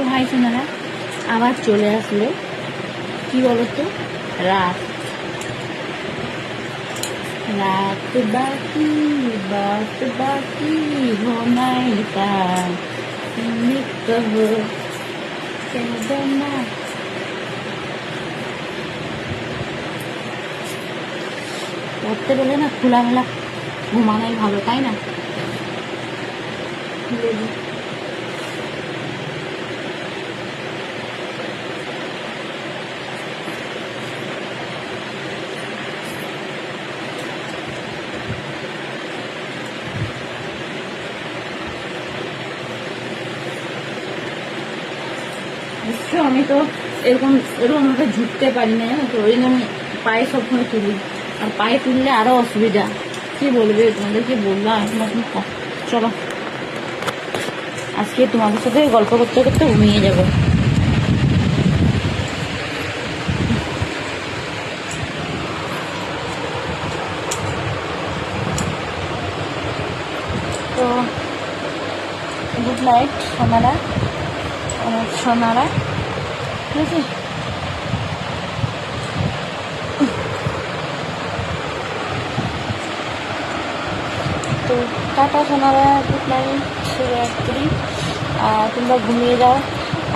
তো ভাই সোনারা আবার চলে আসলো কি বলতো রাত রাত বাকি बात बाकी होना ही था तुमने कहो कह देना পড়তে বলে না খোলামেলা ঘুমানোই ভালো তাই না আমি তো এরকম ভাবে ঝুঁকতে পারি না জানো তো ওই জন্য আমি পায়ে সবসময় তুলি আর পায়ে তুললে আরো অসুবিধা কি বলবে তোমাদেরকে বললাম এখন চলো আজকে তোমাদের সাথে গল্প করতে করতে ঘুমিয়ে যাবো তো গুড নাইট সোনারা সোনারা ঠিক আছে তো টাটা সোনারা গুড নাইট শুভরাত্রি তোমরা ঘুমিয়ে যাও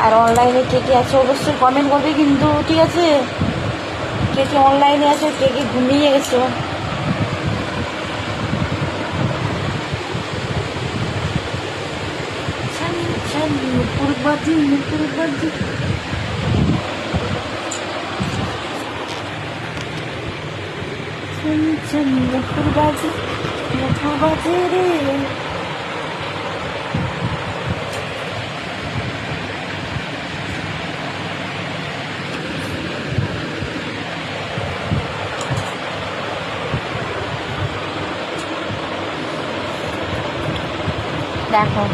আর অনলাইনে কে কে আছে অবশ্যই কমেন্ট করবে কিন্তু ঠিক আছে কে কে অনলাইনে আছে কে কে ঘুমিয়ে গেছো মুকুরবাজি মুকুরবাজি মুকুরবাজি মুকুরবাজি রে দেখো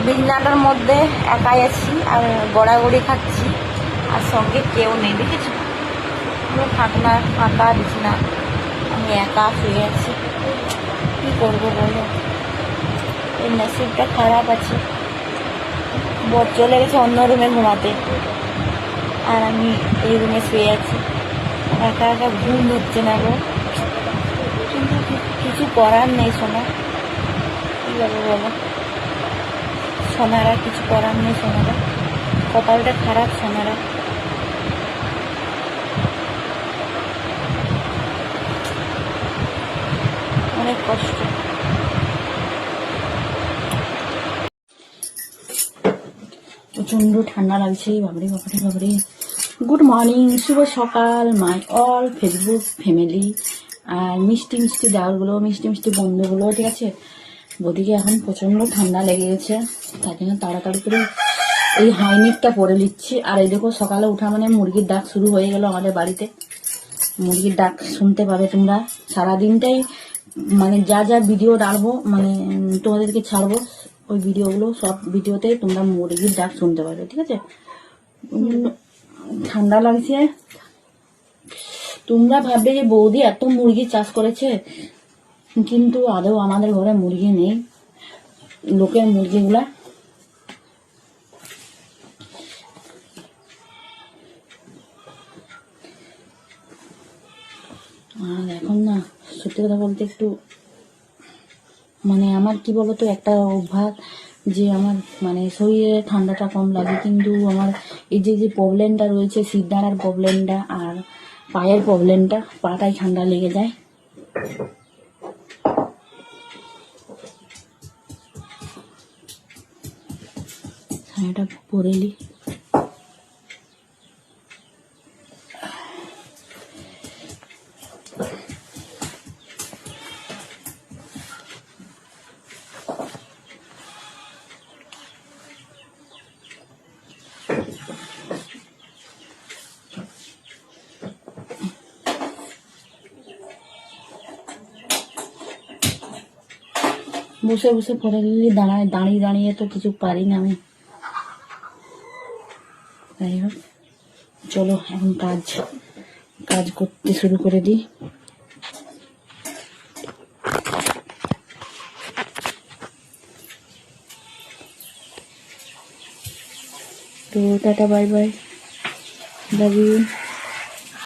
বিছানাটার মধ্যে একাই আছি আর গড়াগড়ি খাচ্ছি আর সঙ্গে কেউ নেই দেখেছো পুরো ফাঁকা ফাঁকা বিছানা আমি একা শুয়ে আছি কী করবো বলো এই নসিবটা খারাপ আছে বর চলে গেছে অন্য রুমে ঘুমাতে আর আমি এই রুমে শুয়ে আছি একা একা ঘুম হচ্ছে না গো কিন্তু কিছু করার নেই শোনা কী বলবো বলো সোনারা কিছু করার নেই সোনারা কপালটা খারাপ সোনারা অনেক কষ্ট প্রচন্ড ঠান্ডা লাগছে বাবরে বাবরে বাবরে গুড মর্নিং শুভ সকাল মাই অল ফেসবুক ফ্যামিলি আর মিষ্টি মিষ্টি ডালগুলো মিষ্টি মিষ্টি বন্ধুগুলো ঠিক আছে বদিকে এখন প্রচন্ড ঠান্ডা লেগে গেছে তার জন্য তাড়াতাড়ি করে এই হাইনেকটা পরে নিচ্ছি আর এই দেখো সকালে উঠা মানে মুরগির ডাক শুরু হয়ে গেল আমাদের বাড়িতে মুরগির ডাক শুনতে পাবে তোমরা সারাদিনটাই মানে যা যা ভিডিও ডালবো মানে তোমাদেরকে ছাড়বো ওই ভিডিওগুলো সব ভিডিওতে তোমরা মুরগির ডাক শুনতে পাবে ঠিক আছে ঠান্ডা লাগছে তোমরা ভাববে যে বৌদি এত মুরগি চাষ করেছে কিন্তু আদৌ আমাদের ঘরে মুরগি নেই লোকের মুরগিগুলা আর এখন না সত্যি কথা বলতে একটু মানে আমার কি বলতো একটা অভ্যাস যে আমার মানে শরীরে ঠান্ডাটা কম লাগে কিন্তু আমার এই যে প্রবলেমটা রয়েছে শিরদাঁড়ার প্রবলেমটা আর পায়ের প্রবলেমটা পাটায় ঠান্ডা লেগে যায় এটা পরে নি বসে বসে পরে নিলে দাঁড়িয়ে দাঁড়িয়ে তো কিছু পারি না আমি যাই হোক চলো এখন কাজ করতে শুরু করে দিই তো tata bye bye, love you.